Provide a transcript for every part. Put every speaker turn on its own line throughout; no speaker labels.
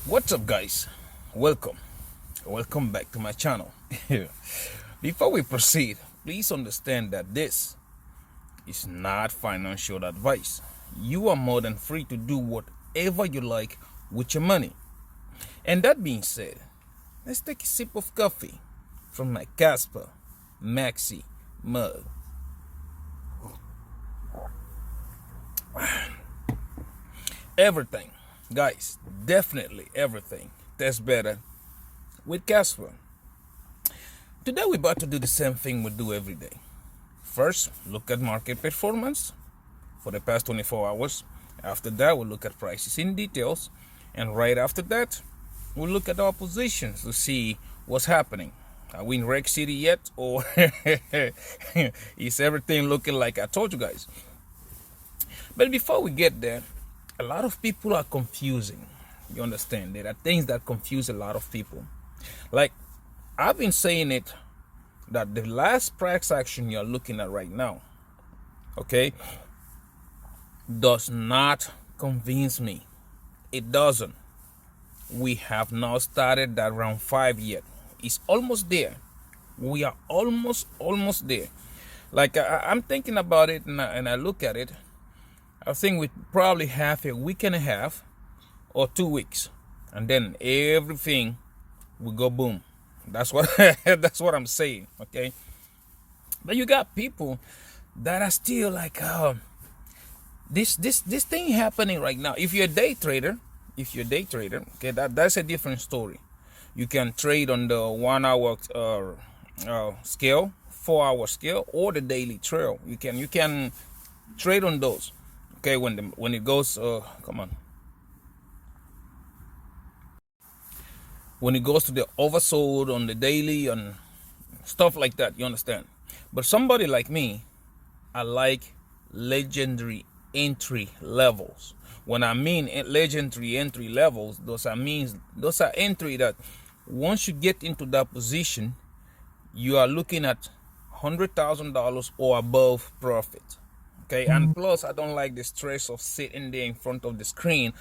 What's up, guys? Welcome back to my channel. Before we proceed, please understand that this is not financial advice. You are more than free to do whatever you like with your money. And that being said, let's take a sip of coffee from my Casper Maxi mug. Everything, guys, definitely everything tastes better with Casper. Today we're about to do the same thing we do every day. First, look at market performance for the past 24 hours. After that, we'll look at prices in details. And right after that, we'll look at our positions to see what's happening. Are we in Reg City yet? Or is everything looking like I told you guys? But before we get there, a lot of people are confusing. You understand? There are things that confuse a lot of people. Like, I've been saying it, that the last price action you're looking at right now, okay, does not convince me. It doesn't. We have not started that round 5 yet. It's almost there. We are almost there. Like, I'm thinking about it, and I look at it. I think we probably have a week and a half or 2 weeks, and then everything will go boom. That's what that's what I'm saying. Okay, but you got people that are still like, this thing happening right now. If you're a day trader, okay, that's a different story. You can trade on the 1 hour scale, 4 hour scale, or the daily trail. You can trade on those. Okay, when it goes, when it goes to the oversold on the daily and stuff like that, you understand? But somebody like me, I like legendary entry levels. When I mean legendary entry levels, those are entry that once you get into that position, you are looking at $100,000 or above profit. Okay, and plus, I don't like the stress of sitting there in front of the screen.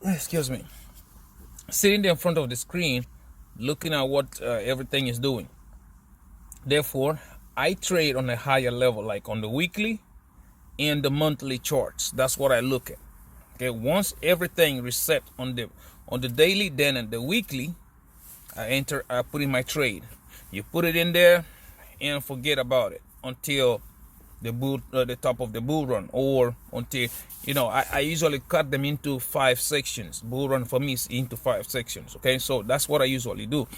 Excuse me. Sitting there in front of the screen, looking at what everything is doing. Therefore, I trade on a higher level, like on the weekly and the monthly charts. That's what I look at. Okay, once everything reset on the daily, then on the weekly, I put in my trade. You put it in there and forget about it until the top of the bull run, or until, I usually cut them into 5 sections. Bull run for me is into 5 sections. Okay, so that's what I usually do.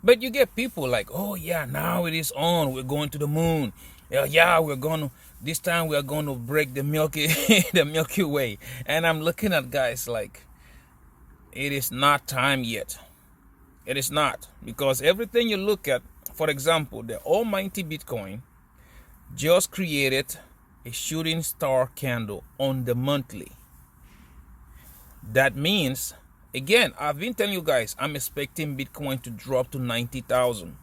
But you get people like, oh yeah, now it is on, we're going to the moon. Yeah, this time we're going to break the Milky Way. And I'm looking at guys like, it is not time yet. It is not, because everything you look at, for example, the almighty Bitcoin just created a shooting star candle on the monthly. That means, again, I've been telling you guys, I'm expecting Bitcoin to drop to 90,000.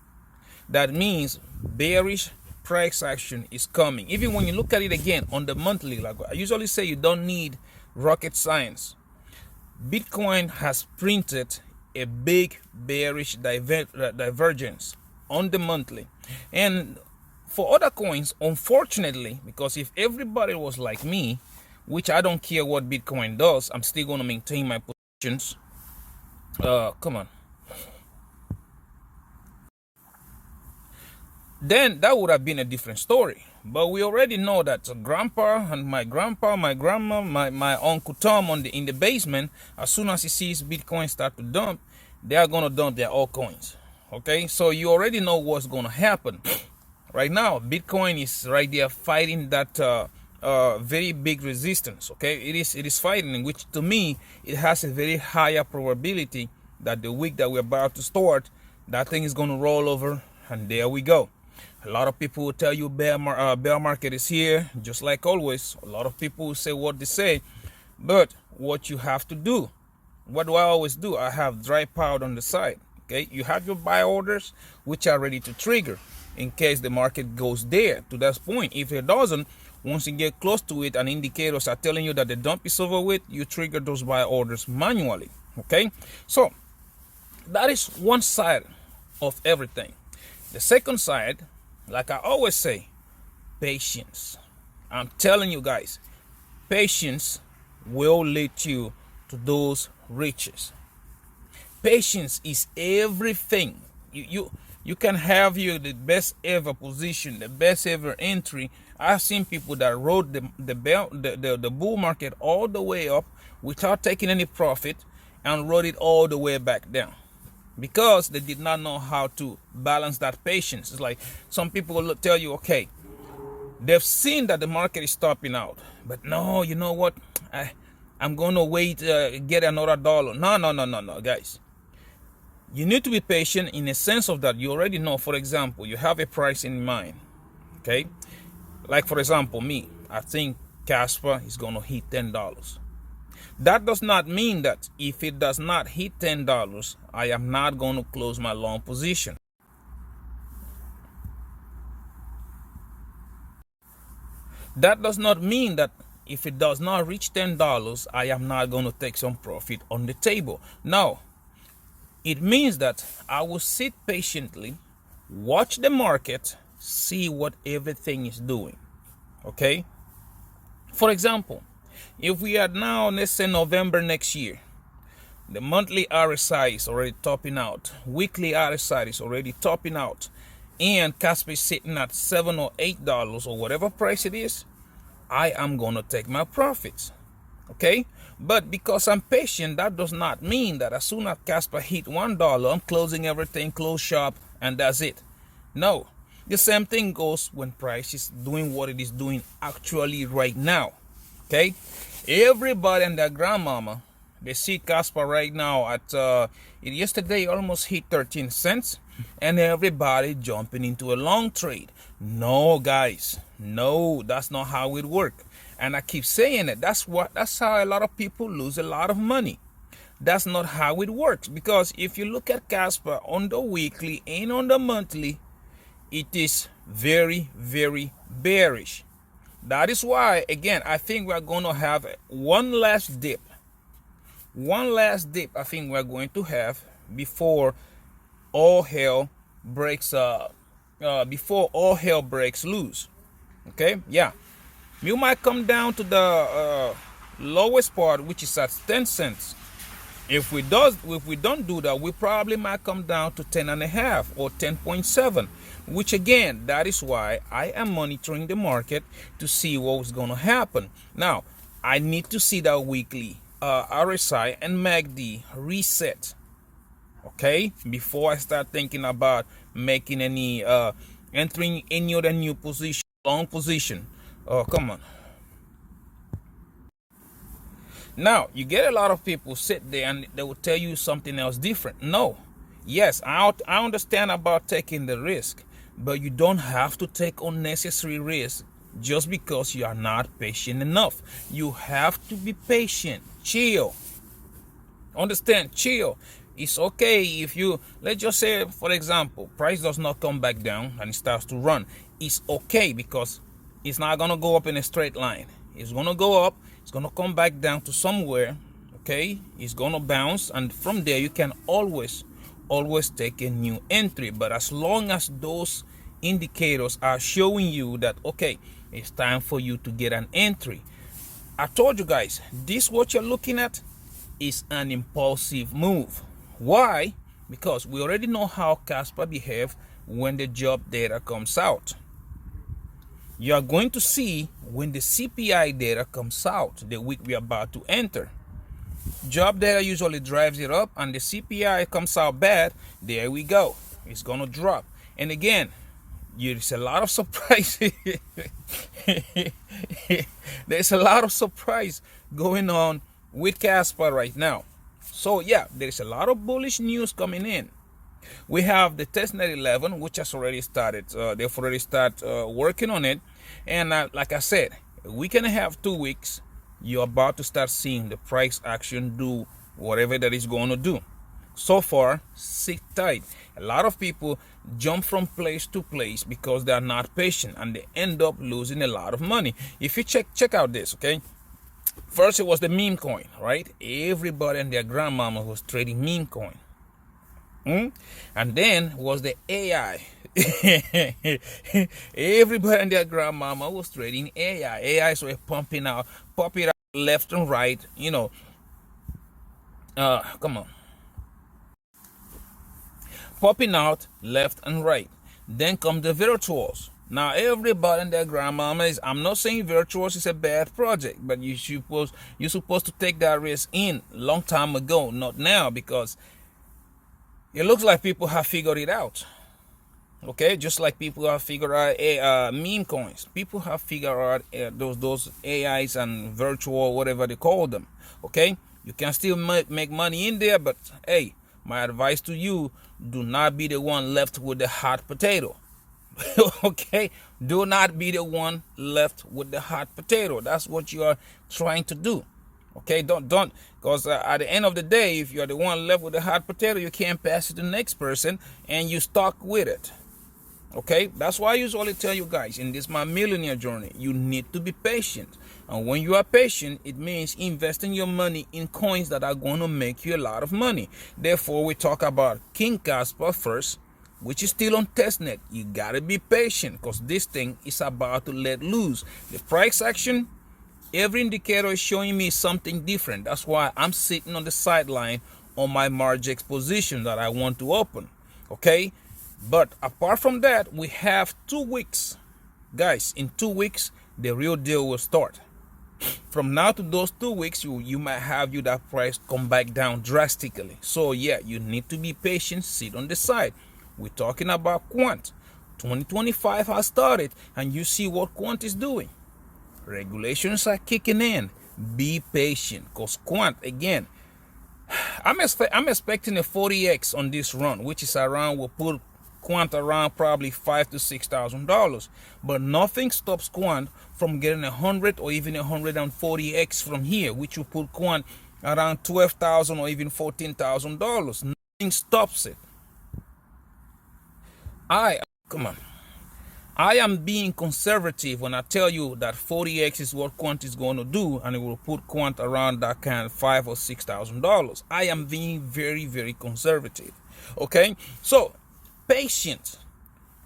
That means bearish price action is coming. Even when you look at it again on the monthly, like I usually say, you don't need rocket science. Bitcoin has printed a big bearish divergence on the monthly. And for other coins, unfortunately, because if everybody was like me, which I don't care what Bitcoin does, I'm still going to maintain my positions. Then that would have been a different story. But we already know that grandpa and my grandpa, my grandma, my uncle Tom in the basement, as soon as he sees Bitcoin start to dump, they are going to dump their altcoins. Okay, so you already know what's going to happen. Right now, Bitcoin is right there fighting that very big resistance. Okay, it is fighting, which to me, it has a very higher probability that the week that we're about to start, that thing is going to roll over, and there we go. A lot of people will tell you bear market is here, just like always. A lot of people will say what they say, but what you have to do, what do I always do? I have dry powder on the side. Okay, you have your buy orders, which are ready to trigger in case the market goes there to that point. If it doesn't, Once you get close to it and indicators are telling you that the dump is over with, you trigger those buy orders manually. Okay, so that is one side of everything. The second side, like I always say, patience. I'm telling you guys, patience will lead you to those riches. Patience is everything. You can have the best ever position, the best ever entry. I've seen people that rode the bull market all the way up without taking any profit and rode it all the way back down, because they did not know how to balance that patience. It's like some people will tell you, okay, they've seen that the market is topping out, but no, you know what? I'm going to wait, get another dollar. No, guys. You need to be patient in a sense of that you already know. For example, you have a price in mind, okay? Like, for example, me, I think Casper is going to hit $10. That does not mean that if it does not hit $10, I am not going to close my long position. That does not mean that if it does not reach $10, I am not going to take some profit on the table. No, it means that I will sit patiently, watch the market, see what everything is doing. Okay? For example, if we are now, let's say November next year, the monthly RSI is already topping out, weekly RSI is already topping out, and Casper is sitting at $7 or $8 or whatever price it is, I am going to take my profits. Okay? But because I'm patient, that does not mean that as soon as Casper hit $1, I'm closing everything, close shop, and that's it. No. The same thing goes when price is doing what it is doing actually right now. Okay? Everybody and their grandmama, they see Casper right now at, it yesterday almost hit 13 cents, and everybody jumping into a long trade. No, guys. No, that's not how it works. And I keep saying it. That's how a lot of people lose a lot of money. That's not how it works. Because if you look at Casper on the weekly and on the monthly, it is very, very bearish. That is why, again, I think we're going to have one last dip. One last dip I think we're going to have before all hell breaks loose. Okay? Yeah. You might come down to the lowest part, which is at 10 cents. If we don't do that, we probably might come down to 10.5 or 10.7, which again, that is why I am monitoring the market to see what's going to happen. Now, I need to see that weekly RSI and MACD reset, okay, before I start thinking about making any entering any other new position, long position. Oh, come on. Now, you get a lot of people sit there and they will tell you something else different. No. Yes, I understand about taking the risk, but you don't have to take unnecessary risk just because you are not patient enough. You have to be patient. Chill. Understand? Chill. It's okay if you, let's just say, for example, price does not come back down and it starts to run. It's okay because it's not going to go up in a straight line. It's going to go up. It's going to come back down to somewhere. Okay? It's going to bounce. And from there, you can always take a new entry. But as long as those indicators are showing you that, okay, it's time for you to get an entry. I told you guys, this what you're looking at is an impulsive move. Why? Because we already know how Casper behave when the job data comes out. You are going to see when the CPI data comes out the week we are about to enter. Job data usually drives it up, and the CPI comes out bad. There we go. It's going to drop. And again, there's a lot of surprise. There's a lot of surprise going on with Casper right now. So yeah, there's a lot of bullish news coming in. We have the testnet 11, which has already started. They've already started working on it. And like I said, a week and a half, 2 weeks, you're about to start seeing the price action do whatever that is going to do. So far, sit tight. A lot of people jump from place to place because they are not patient, and they end up losing a lot of money. If you check out this, okay? First, it was the meme coin, right? Everybody and their grandmama was trading meme coin. And then was the AI. Everybody and their grandmama was trading AI. AIs were pumping out left and right. Come on, popping out left and right. Then come the virtuals. Now everybody and their grandmama is. I'm not saying virtuals is a bad project, but you're supposed to take that risk in long time ago, not now, because it looks like people have figured it out. Okay, just like people have figured out meme coins. People have figured out those AIs and virtual, whatever they call them. Okay, you can still make money in there, but hey, my advice to you: do not be the one left with the hot potato. Okay, do not be the one left with the hot potato. That's what you are trying to do. Okay, don't, because at the end of the day, if you're the one left with the hot potato, you can't pass it to the next person, and you stuck with it. Okay, that's why I usually tell you guys in this my millionaire journey, you need to be patient. And when you are patient, it means investing your money in coins that are going to make you a lot of money. Therefore, we talk about King Casper first, which is still on testnet. You gotta be patient because this thing is about to let loose. The price action, every indicator is showing me something different. That's why I'm sitting on the sideline on my Margex position that I want to open. Okay, but apart from that, we have 2 weeks, guys. In 2 weeks, the real deal will start. From now to those 2 weeks, you might have that price come back down drastically. So yeah, you need to be patient, sit on the side. We're talking about Quant. 2025 has started, and you see what Quant is doing. Regulations are kicking in. Be patient, because Quant, again, I'm expecting a 40x on this run, which is around, we'll put Quant around probably $5,000 to $6,000. But nothing stops Quant from getting 100 or even 140x from here, which will put Quant around $12,000 or even $14,000. Nothing stops it. Come on. I am being conservative when I tell you that 40x is what Quant is going to do, and it will put Quant around that kind of $5,000 or $6,000. I am being very, very conservative. Okay, so patient.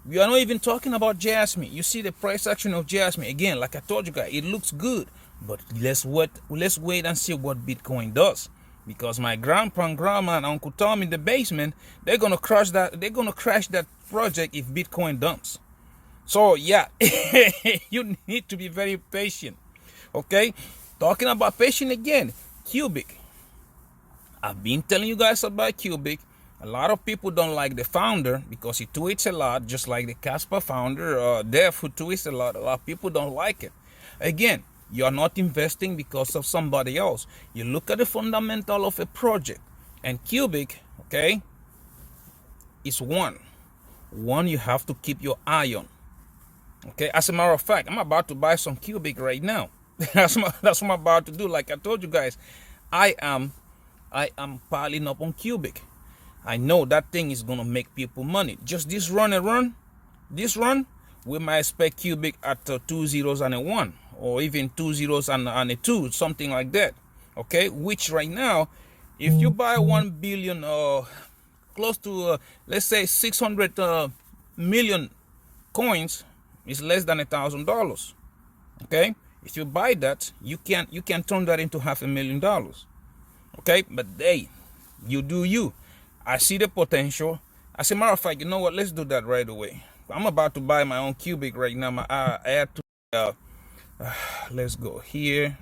We are not even talking about Jasmine. You see the price action of Jasmine again. Like I told you guys, it looks good, but let's wait and see what Bitcoin does. Because my grandpa and grandma and Uncle Tom in the basement, they're gonna crash that. They're gonna crash that project if Bitcoin dumps. So yeah, you need to be very patient. Okay, talking about patient again, Cubic. I've been telling you guys about Cubic. A lot of people don't like the founder because he tweets a lot, just like the Casper founder, Dev, who tweets a lot. A lot of people don't like it. Again, you are not investing because of somebody else. You look at the fundamental of a project, and Cubic, okay, is one you have to keep your eye on. Okay, as a matter of fact, I'm about to buy some Cubic right now. That's what I'm about to do. Like I told you guys, I am piling up on Cubic. I know that thing is gonna make people money. Just this run, we might expect Cubic at 2 zeros and a 1, or even 2 zeros and a 2, something like that. Okay, which right now, if you buy 1 billion, close to let's say 600 million coins, it's less than $1,000. Okay, if you buy that, you can turn that into $500,000. Okay, but hey, you do you. I see the potential. As a matter of fact, you know what? Let's do that right away. I'm about to buy my own Cubic right now. I had to. Let's go here.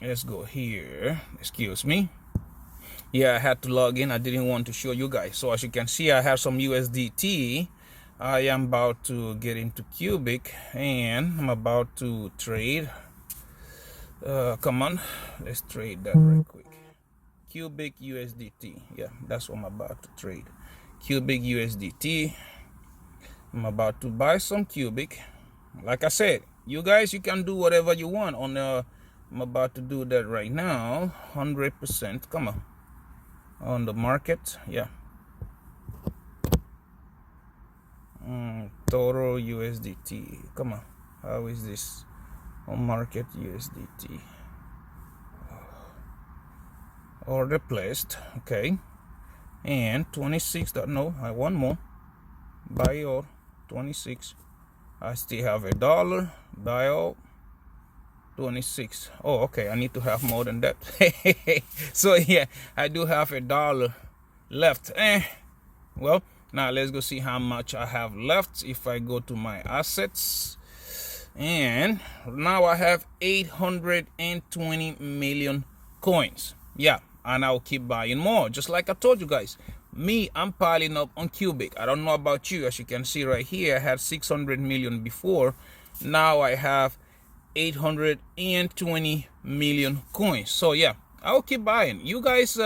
Let's go here. Excuse me. Yeah, I had to log in. I didn't want to show you guys. So as you can see, I have some USDT. I am about to get into Cubic, and I'm about to trade. Come on, let's trade that right quick. Cubic USDT. Yeah, that's what I'm about to trade. Cubic USDT. I'm about to buy some Cubic. Like I said, you guys, you can do whatever you want on I'm about to do that right now. 100%. Come on. on the market. Yeah. Total USDT. Come on. How is this on market USDT? Order placed. Okay. And 26. No, I want more. Buy all 26. I still have $1. Buy all 26. Oh, okay. I need to have more than that. So yeah, I do have $1 left. Well, now let's go see how much I have left. If I go to my assets, and now I have 820 million coins. Yeah, and I'll keep buying more, just like I told you guys. Me, I'm piling up on Cubic. I don't know about you. As you can see right here, I had 600 million before. Now I have 820 million coins. So yeah, I'll keep buying. You guys,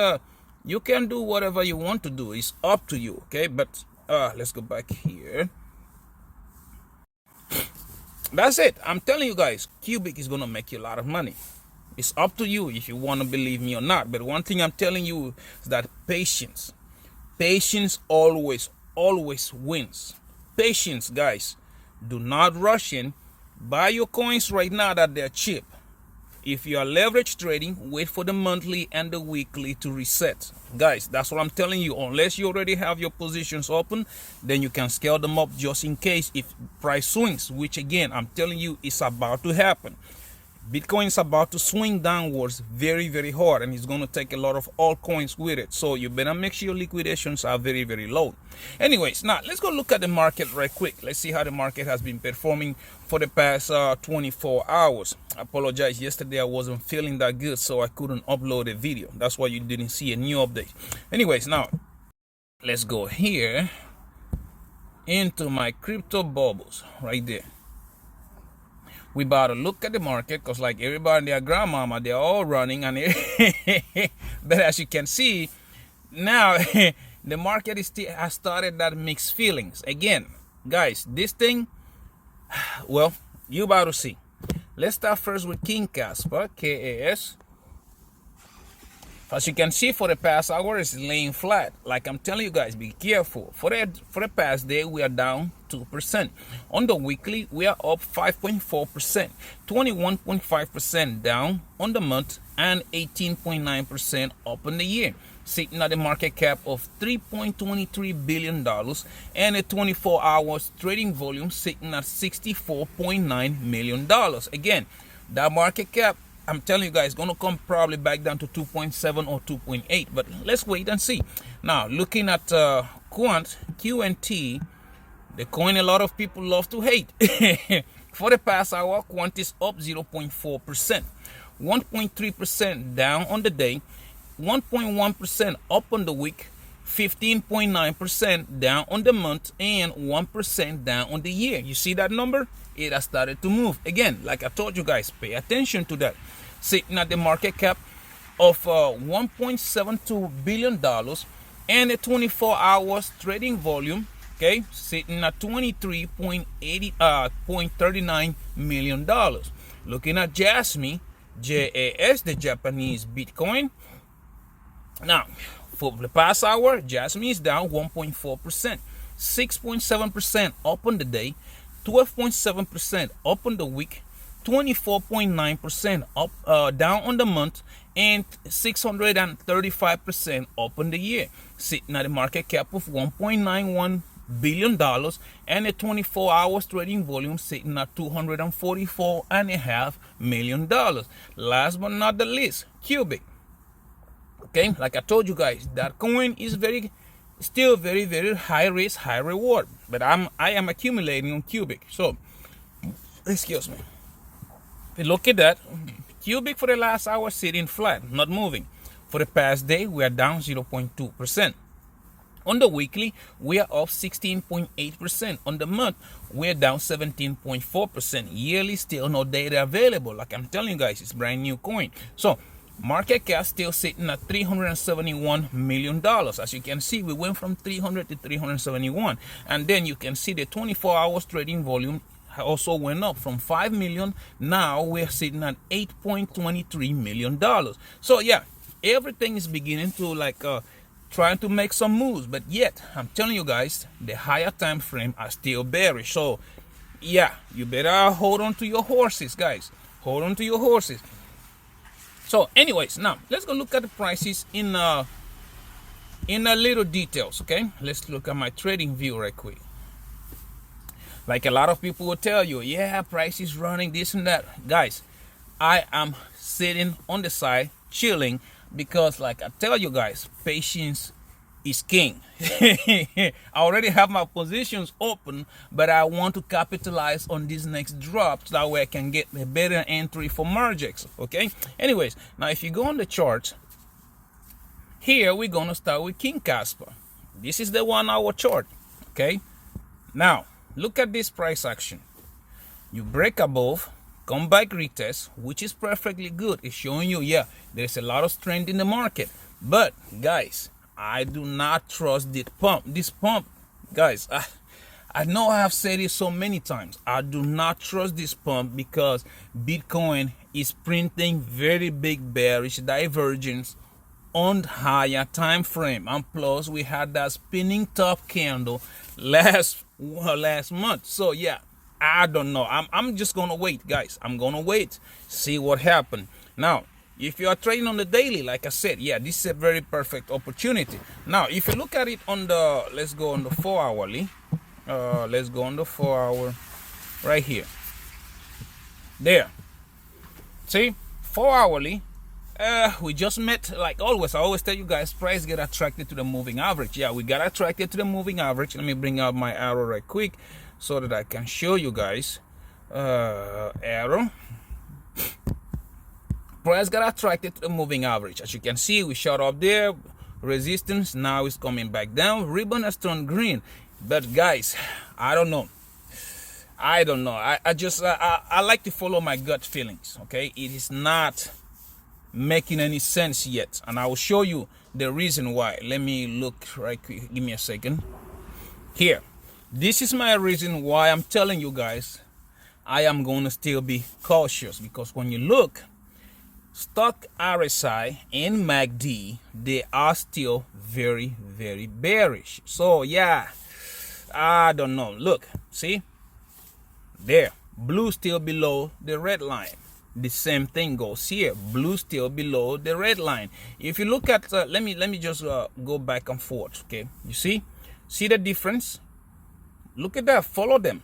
you can do whatever you want to do. It's up to you, okay? But let's go back here. That's it. I'm telling you guys, Cubic is gonna make you a lot of money. It's up to you if you want to believe me or not. But one thing I'm telling you is that patience always wins. Patience, guys. Do not rush in. Buy your coins right now that they're cheap. If you are leverage trading, wait for the monthly and the weekly to reset. Guys, that's what I'm telling you. Unless you already have your positions open, then you can scale them up just in case if price swings, which again, I'm telling you, is about to happen. Bitcoin is about to swing downwards very, very hard, and it's going to take a lot of altcoins with it. So you better make sure your liquidations are very, very low. Anyways, now let's go look at the market right quick. Let's see how the market has been performing for the past 24 hours. I apologize. Yesterday I wasn't feeling that good, so I couldn't upload a video. That's why you didn't see a new update. Anyways, now let's go here into my crypto bubbles right there. We about to look at the market because like everybody and their grandmama, they're all running. And but as you can see, now the market has started that mixed feelings. Again, guys, this thing, well, you about to see. Let's start first with King Casper, KAS. As you can see, for the past hour, it's laying flat. Like I'm telling you guys, be careful. For the past day, we are down 2%. On the weekly, we are up 5.4%, 21.5% down on the month, and 18.9% up on the year. Sitting at a market cap of $3.23 billion and a 24 hours trading volume sitting at $64.9 million. Again, that market cap, I'm telling you guys, going to come probably back down to 2.7 or 2.8, but let's wait and see. Now, looking at QNT, the coin a lot of people love to hate. For the past hour, Quant is up 0.4%, 1.3% down on the day, 1.1% up on the week, 15.9% down on the month, and 1% down on the year. You see that number? It has started to move. Again, like I told you guys, pay attention to that. Sitting at the market cap of $1.72 billion and a 24 hours trading volume, okay, sitting at $23.39 million. Looking at Jasmy, JAS, the Japanese Bitcoin. Now, for the past hour, Jasmy is down 1.4%, 6.7% up on the day, 12.7% up on the week, 24.9% up down on the month, and 635% up on the year. Sitting at a market cap of $1.91 billion and a 24 hours trading volume sitting at $244.5 million. Last but not the least, Cubic. Okay, like I told you guys, that coin is still very, very high risk, high reward. But I am accumulating on Cubic. So, excuse me. If you look at that, Cubic for the last hour sitting flat, not moving. For the past day, we are down 0.2%. On the weekly, we are up 16.8%. On the month, we're down 17.4%. Yearly, still no data available. Like I'm telling you guys, it's brand new coin. So, market cap still sitting at $371 million. As you can see, we went from 300 to 371. And then you can see the 24 hours trading volume also went up from 5 million. Now we're sitting at $8.23 million. So yeah, everything is beginning to trying to make some moves, but yet I'm telling you guys, the higher time frame are still bearish. So yeah, you better hold on to your horses, guys. Hold on to your horses. So anyways, now let's go look at the prices in a little details. Okay, let's look at my trading view right quick. Like a lot of people will tell you, yeah, price is running this and that. Guys, I am sitting on the side chilling, because like I tell you guys, patience is king. I already have my positions open, but I want to capitalize on these next drops. That way I can get a better entry for Margex. Okay, anyways, now if you go on the chart, here we're gonna start with King Casper. This is the 1 hour chart. Okay, now look at this price action. You break above, come back, retest, which is perfectly good. It's showing you, yeah, there's a lot of strength in the market. But guys, I do not trust this pump. This pump, guys, I know I have said it so many times. I do not trust this pump, because Bitcoin is printing very big bearish divergence on higher time frame, and plus we had that spinning top candle last month. So yeah, I don't know. I'm just gonna wait, guys. I'm gonna wait, see what happened. Now if you are trading on the daily, like I said, yeah, this is a very perfect opportunity. Now if you look at it on the, let's go on the 4 hourly. Let's go on the 4 hour right here. There, see, 4 hourly. We just met, like always. I always tell you guys, price get attracted to the moving average. Yeah, we got attracted to the moving average. Let me bring out my arrow right quick so that I can show you guys. Arrow. Price got attracted to the moving average. As you can see, we shot up there, resistance. Now it's coming back down. Ribbon has turned green. But guys, I don't know. I like to follow my gut feelings. Okay, it is not making any sense yet, and I will show you the reason why. Let me look right quick. Give me a second. Here, this is my reason why I'm telling you guys I am going to still be cautious, because when you look, stock RSI and MACD, they are still very, very bearish. So yeah, I don't know. Look, see there, blue still below the red line. The same thing goes here. Blue still below the red line. If you look at, let me just go back and forth. Okay, you see the difference? Look at that. Follow them.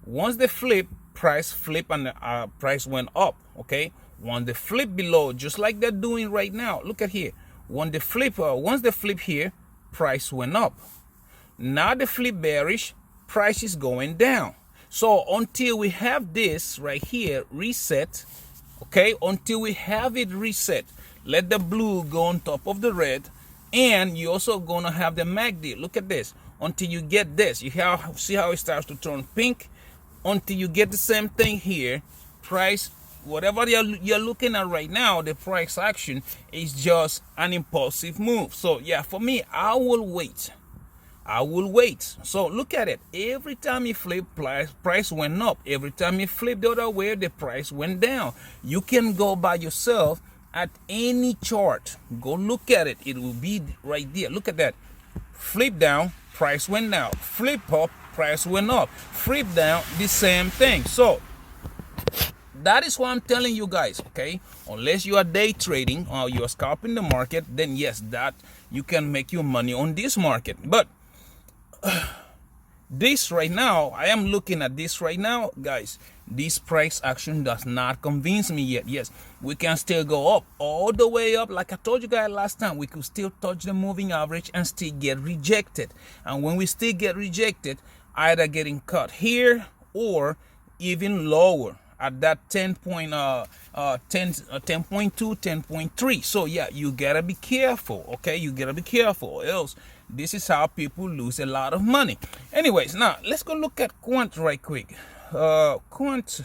Once they flip, price flip, and the price went up. Okay, once they flip below, just like they're doing right now. Look at here. Once they flip here, price went up. Now the flip bearish, price is going down. So until we have this right here reset, okay, until we have it reset, let the blue go on top of the red, and you're also gonna have the MACD. Look at this. Until you get this, you see how it starts to turn pink. Until you get the same thing here, price, whatever you're looking at right now, the price action is just an impulsive move. So yeah, for me, I will wait. So look at it. Every time you flip, price went up. Every time you flip the other way, the price went down. You can go by yourself at any chart. Go look at it. It will be right there. Look at that. Flip down, price went down. Flip up, price went up. Flip down, the same thing. So that is why I'm telling you guys, okay? Unless you are day trading or you are scalping the market, then yes, that you can make your money on this market. But this right now, I am looking at this right now, guys. This price action does not convince me yet. Yes, we can still go up, all the way up. Like I told you guys last time, we could still touch the moving average and still get rejected. And when we still get rejected, either getting cut here or even lower at that 10.2, 10.3. So yeah, you gotta be careful. Okay, you gotta be careful, else this is how people lose a lot of money. Anyways, now let's go look at Quant right quick. Quant,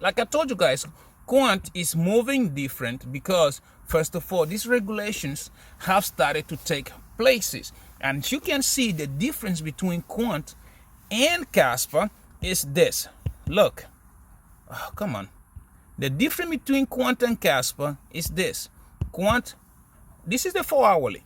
like I told you guys, Quant is moving different because first of all, these regulations have started to take places, and you can see the difference between Quant and Casper is this. Look, oh, come on. The difference between Quant and Casper is this. Quant, this is the 4 hourly.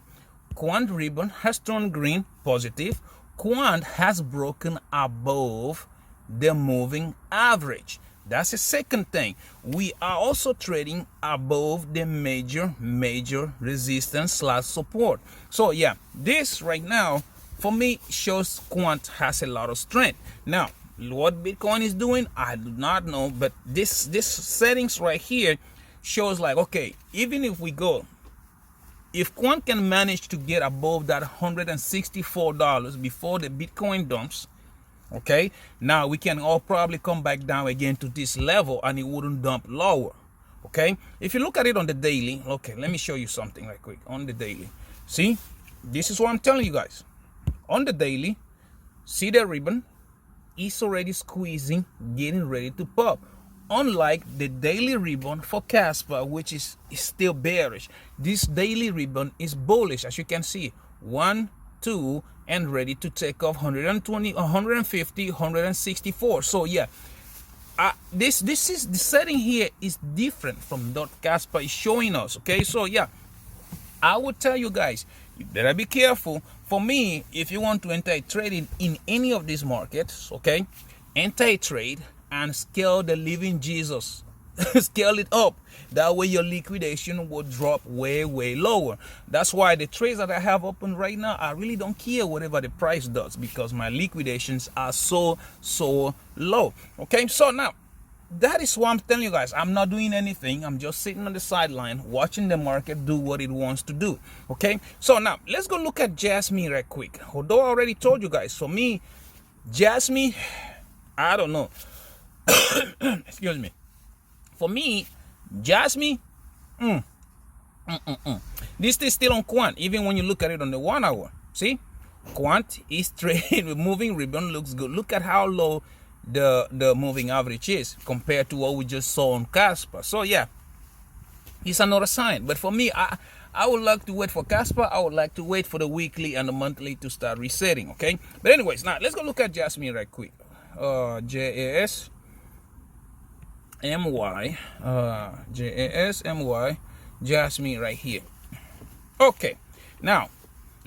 Quant ribbon has turned green, positive. Quant has broken above the moving average. That's the second thing. We are also trading above the major resistance / support. So yeah, this right now for me shows Quant has a lot of strength. Now, what Bitcoin is doing, I do not know, but this settings right here shows like, okay, even if we go, if Quant can manage to get above that $164 before the Bitcoin dumps, okay, now we can all probably come back down again to this level and it wouldn't dump lower. Okay, if you look at it on the daily, okay, let me show you something right quick on the daily. See, this is what I'm telling you guys. On the daily, see the ribbon is already squeezing, getting ready to pop. Unlike the daily ribbon for Casper, which is still bearish, this daily ribbon is bullish, as you can see. 1, 2, and ready to take off 120, 150, 164. So yeah, this is the setting here is different from what Casper is showing us. Okay, so yeah, I would tell you guys, you better be careful. For me, if you want to enter a trade in any of these markets, okay, enter a trade and scale the living Jesus. Scale it up. That way your liquidation will drop way lower. That's why the trades that I have open right now, I really don't care whatever the price does, because my liquidations are so low. Okay, so now that is what I'm telling you guys. I'm not doing anything. I'm just sitting on the sideline watching the market do what it wants to do. Okay, so now let's go look at Jasmine right quick. Although I already told you guys, for me, Jasmine, I don't know. Excuse me. For me, Jasmine, this is still on Quant. Even when you look at it on the 1 hour, see, Quant is trading with moving ribbon. Looks good. Look at how low the moving average is compared to what we just saw on Casper. So yeah, it's another sign. But for me, I would like to wait for Casper. I would like to wait for the weekly and the monthly to start resetting. Okay. But anyways, now let's go look at Jasmine right quick. JASMY, JASMY, Jasmine right here. Okay, now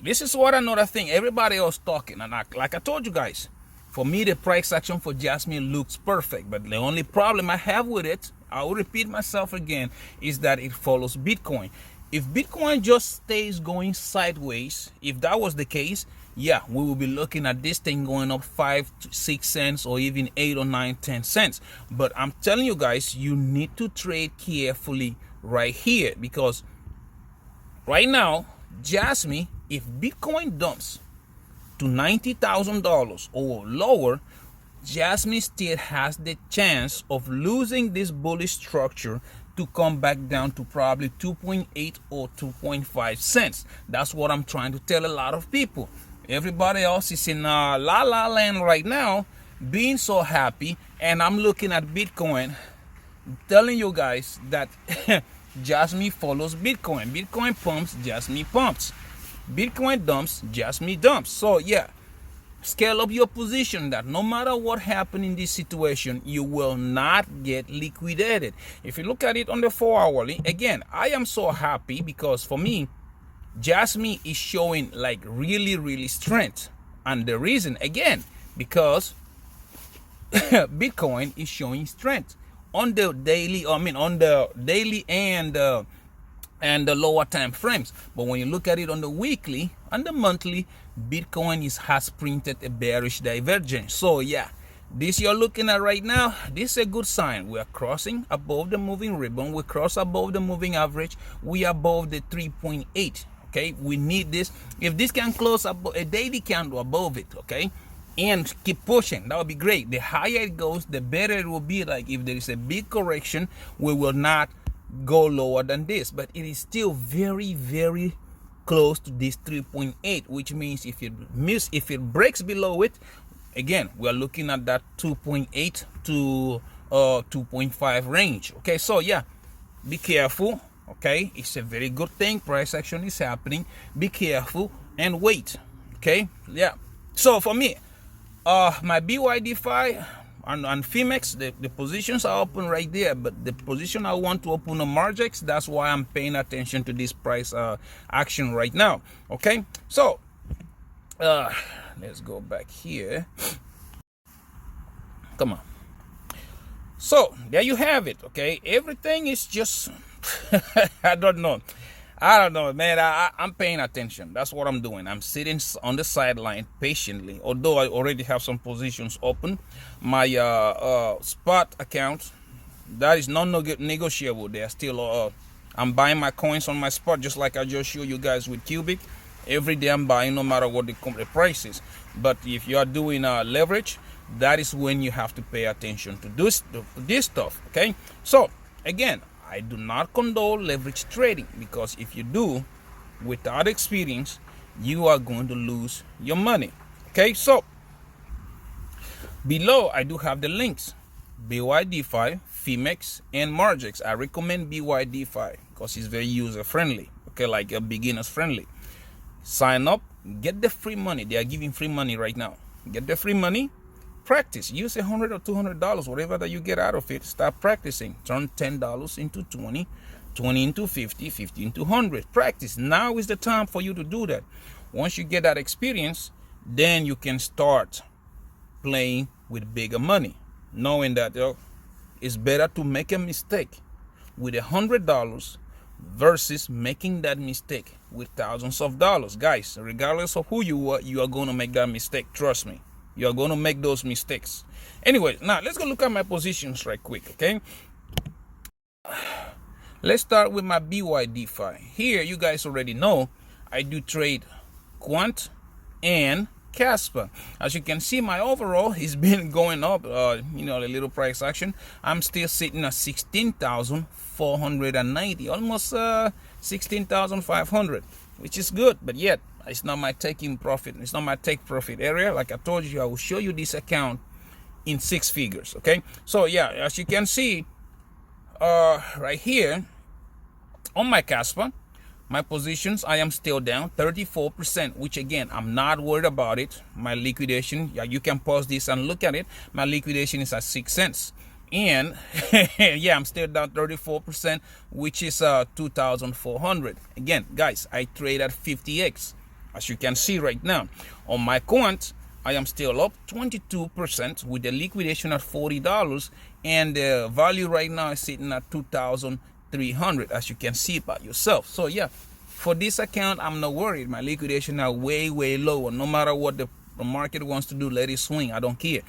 this is what another thing everybody else talking, and like I told you guys, for me the price action for Jasmine looks perfect, but the only problem I have with it, I will repeat myself again, is that it follows Bitcoin. If Bitcoin just stays going sideways, if that was the case, yeah, we will be looking at this thing going up 5 to 6 cents or even 8 or 9, 10 cents. But I'm telling you guys, you need to trade carefully right here, because right now, Jasmine, if Bitcoin dumps to $90,000 or lower, Jasmine still has the chance of losing this bullish structure to come back down to probably 2.8 or 2.5 cents. That's what I'm trying to tell a lot of people. Everybody else is in la land right now, being so happy, and I'm looking at Bitcoin, telling you guys that Jasmine follows Bitcoin. Bitcoin pumps, Jasmine pumps. Bitcoin dumps, Jasmine dumps. So yeah, scale up your position that no matter what happens in this situation, you will not get liquidated. If you look at it on the 4 hourly, again, I am so happy because for me, Jasmine is showing like really strength. And the reason, again, because Bitcoin is showing strength on the daily, on the daily and the lower time frames. But when you look at it on the weekly and the monthly, Bitcoin has printed a bearish divergence. So yeah, this you're looking at right now, this is a good sign. We are crossing above the moving ribbon. We cross above the moving average. We are above the 3.8. Okay, we need this. If this can close above a daily candle above it, okay, and keep pushing, that would be great. The higher it goes, the better it will be. Like if there is a big correction, we will not go lower than this, but it is still very close to this 3.8, which means if it breaks below it, again, we are looking at that 2.8 to 2.5 range. Okay, so yeah, be careful. Okay, it's a very good thing. Price action is happening. Be careful and wait. Okay, yeah. So for me, my Bydfi, on Phemex, the positions are open right there, but the position I want to open on Margex, that's why I'm paying attention to this price action right now. Okay, so let's go back here. Come on. So there you have it. Okay, everything is just I don't know, man. I'm paying attention. That's what I'm doing. I'm sitting on the sideline patiently. Although I already have some positions open, my spot account, that is non-negotiable. They are still. I'm buying my coins on my spot, just like I just showed you guys with Cubic. Every day I'm buying, no matter what the price is. But if you are doing leverage, that is when you have to pay attention to this stuff. Okay, so again, I do not condone leverage trading, because if you do, without experience, you are going to lose your money. Okay, so below I do have the links: Bydfi, Phemex, and Margex. I recommend Bydfi because it's very user friendly. Okay, like a beginners friendly. Sign up, get the free money. They are giving free money right now. Get the free money. Practice. Use $100 or $200, whatever that you get out of it. Start practicing. Turn $10 into 20, 20 into 50, 50 into 100. Practice. Now is the time for you to do that. Once you get that experience, then you can start playing with bigger money, knowing that it's better to make a mistake with $100 versus making that mistake with thousands of dollars. Guys, regardless of who you are going to make that mistake. Trust me. You are going to make those mistakes. Anyway, now let's go look at my positions right quick, okay? Let's start with my Bydfi. Here, you guys already know, I do trade Quant and Casper. As you can see, my overall has been going up, a little price action. I'm still sitting at 16,490, almost 16,500, which is good, but yet, it's not my taking profit. It's not my take profit area. Like I told you, I will show you this account in 6 figures. Okay. So yeah, as you can see, right here on my Casper, my positions, I am still down 34%, which again, I'm not worried about it. My liquidation, yeah, you can pause this and look at it. My liquidation is at 6 cents. And yeah, I'm still down 34%, which is 2,400. Again, guys, I trade at 50x. As you can see right now, on my Quant, I am still up 22% with the liquidation at $40, and the value right now is sitting at 2,300, as you can see by yourself. So yeah, for this account, I'm not worried. My liquidation are way lower. No matter what the market wants to do, let it swing. I don't care.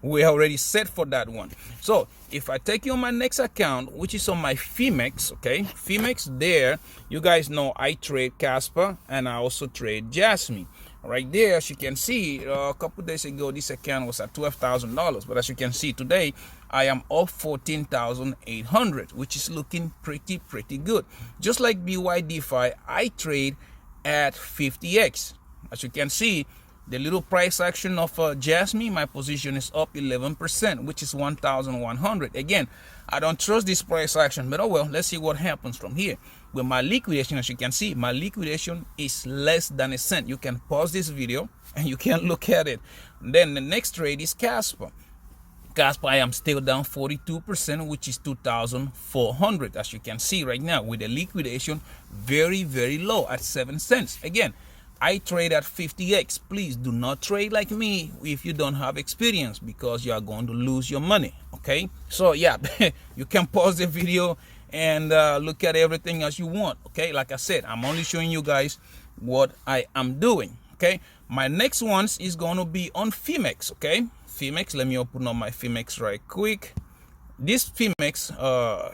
We're already set for that one. So if I take you on my next account, which is on my Phemex, okay, Phemex, there you guys know I trade Casper and I also trade Jasmine. Right there, as you can see, a couple days ago this account was at $12,000, but as you can see today, I am up 14,800, which is looking pretty good. Just like Bydfi, I trade at 50x. As you can see, the little price action of Jasmine, my position is up 11%, which is 1,100. Again, I don't trust this price action, but oh well, let's see what happens from here. With my liquidation, as you can see, my liquidation is less than a cent. You can pause this video and you can look at it. Then the next trade is Casper. Casper, I am still down 42%, which is 2,400, as you can see right now, with the liquidation very low at 7 cents. Again, I trade at 50x. Please do not trade like me if you don't have experience, because you are going to lose your money. Okay, so yeah, you can pause the video and look at everything as you want. Okay, like I said, I'm only showing you guys what I am doing. Okay, my next ones is going to be on Phemex. Okay, Phemex, let me open up my Phemex right quick. This Phemex,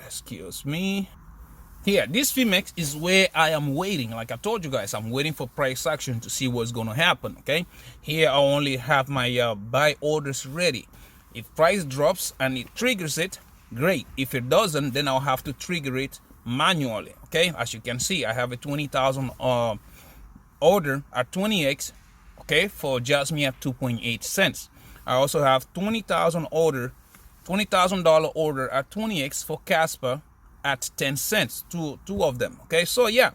excuse me. Here, this Phemex is where I am waiting. Like I told you guys, I'm waiting for price action to see what's going to happen. Okay, here I only have my buy orders ready. If price drops and it triggers it, great. If it doesn't, then I'll have to trigger it manually. Okay, as you can see, I have a 20,000 order at 20x. Okay, for Jasmine at 2.8 cents. I also have 20,000 order, $20,000 order at 20x for Casper at 10 cents, two of them. Okay, so yeah,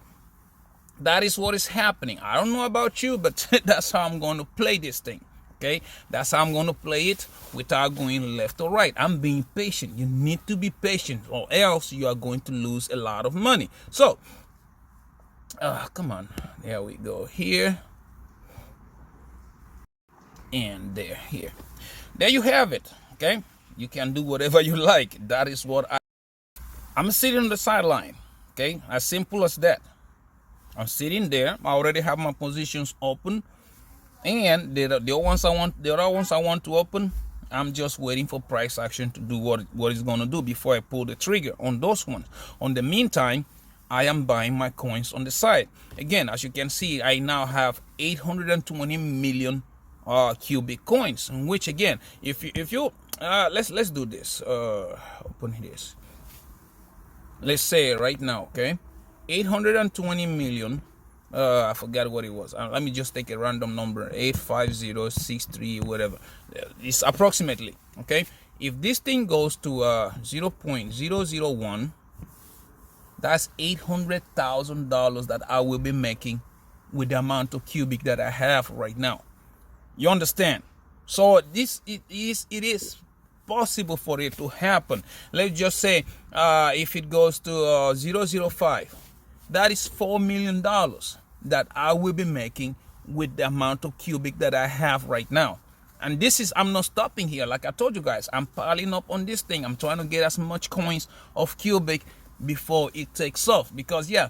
that is what is happening. I don't know about you, but that's how I'm going to play this thing. Okay, that's how I'm going to play it without going left or right. I'm being patient. You need to be patient, or else you are going to lose a lot of money. So come on, there we go, here and here. There you have it. Okay, you can do whatever you like. That is what I'm sitting on the sideline. Okay, as simple as that. I'm sitting there. I already have my positions open, and the other ones I want to open, I'm just waiting for price action to do what it's going to do before I pull the trigger on those ones. On the meantime, I am buying my coins on the side. Again, as you can see, I now have 820 million cubic coins, in which, again, if you let's do this. Open this. Let's say right now, okay, 820 million. I forgot what it was. Let me just take a random number, 85063, whatever. It's approximately, okay. If this thing goes to 0.001, that's $800,000 that I will be making with the amount of cubic that I have right now. You understand? So it is possible for it to happen. Let's just say if it goes to 005, that is $4 million that I will be making with the amount of cubic that I have right now. And this is, I'm not stopping here. Like I told you guys, I'm piling up on this thing. I'm trying to get as much coins of cubic before it takes off. Because yeah,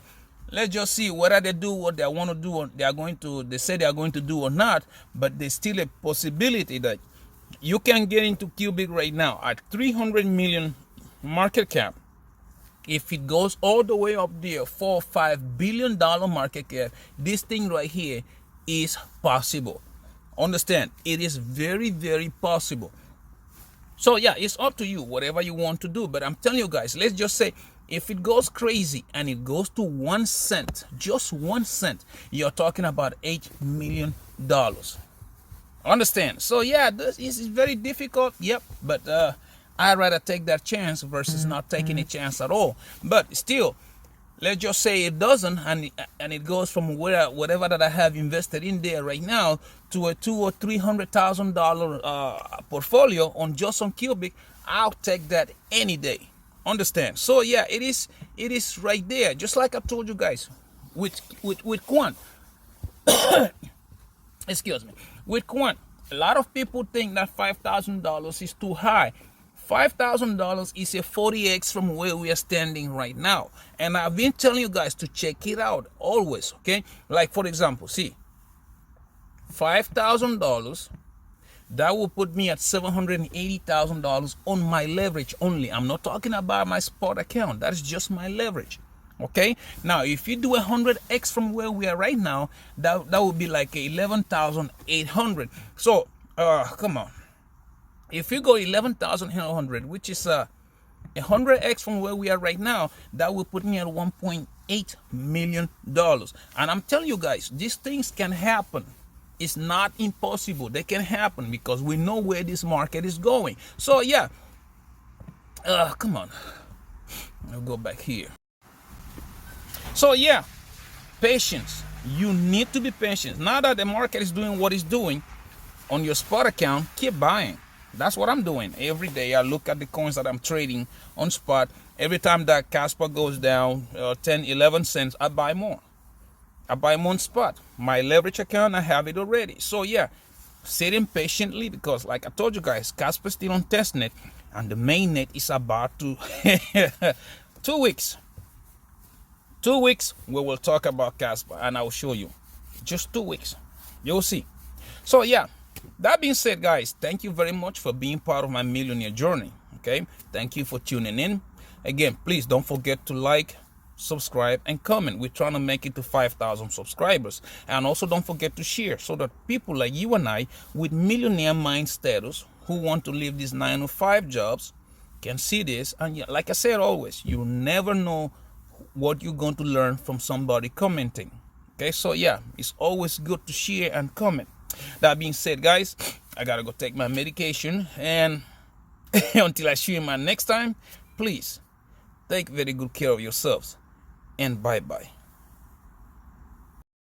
let's just see whether they do what they want to do, or they say they are going to do or not. But there's still a possibility that you can get into cubic right now at 300 million market cap. If it goes all the way up there, $4 or $5 billion market cap, this thing right here is possible. Understand? It is very, very possible. So yeah, it's up to you, whatever you want to do. But I'm telling you guys, let's just say if it goes crazy and it goes to 1 cent, just 1 cent, you're talking about $8 million. Understand? So yeah, this is very difficult. Yep, but I'd rather take that chance versus not taking a chance at all. But still, let's just say it doesn't, and it goes from whatever that I have invested in there right now to a $200,000 or $300,000 portfolio on just on cubic. I'll take that any day. Understand? So yeah, it is right there. Just like I told you guys with quant. Excuse me. With quant, a lot of people think that $5,000 is too high. $5,000 is a 40x from where we are standing right now. And I've been telling you guys to check it out always, okay? Like, for example, see, $5,000, that will put me at $780,000 on my leverage only. I'm not talking about my spot account. That is just my leverage, okay? Now, if you do 100x from where we are right now, that would be like 11,800. So, come on. If you go 11,800, which is 100x from where we are right now, that will put me at $1.8 million. And I'm telling you guys, these things can happen. It's not impossible. They can happen because we know where this market is going. So yeah, come on. I'll go back here. So yeah, patience. You need to be patient. Now that the market is doing what it's doing on your spot account, keep buying. That's what I'm doing. Every day I look at the coins that I'm trading on spot. Every time that Casper goes down 10, 11 cents, I buy more. I buy more on spot. My leverage account, I have it already. So yeah, sitting patiently because like I told you guys, Casper's still on testnet and the mainnet is about to 2 weeks. 2 weeks we will talk about Casper and I will show you. Just 2 weeks. You'll see. So yeah. That being said, guys, thank you very much for being part of my millionaire journey. Okay, thank you for tuning in. Again, please don't forget to like, subscribe, and comment. We're trying to make it to 5,000 subscribers. And also don't forget to share so that people like you and I with millionaire mind status who want to leave these 9-to-5 jobs can see this. And yeah, like I said always, you never know what you're going to learn from somebody commenting. Okay, so yeah, it's always good to share and comment. That being said, guys, I gotta go take my medication, and until I see you my next time, please take very good care of yourselves, and bye-bye.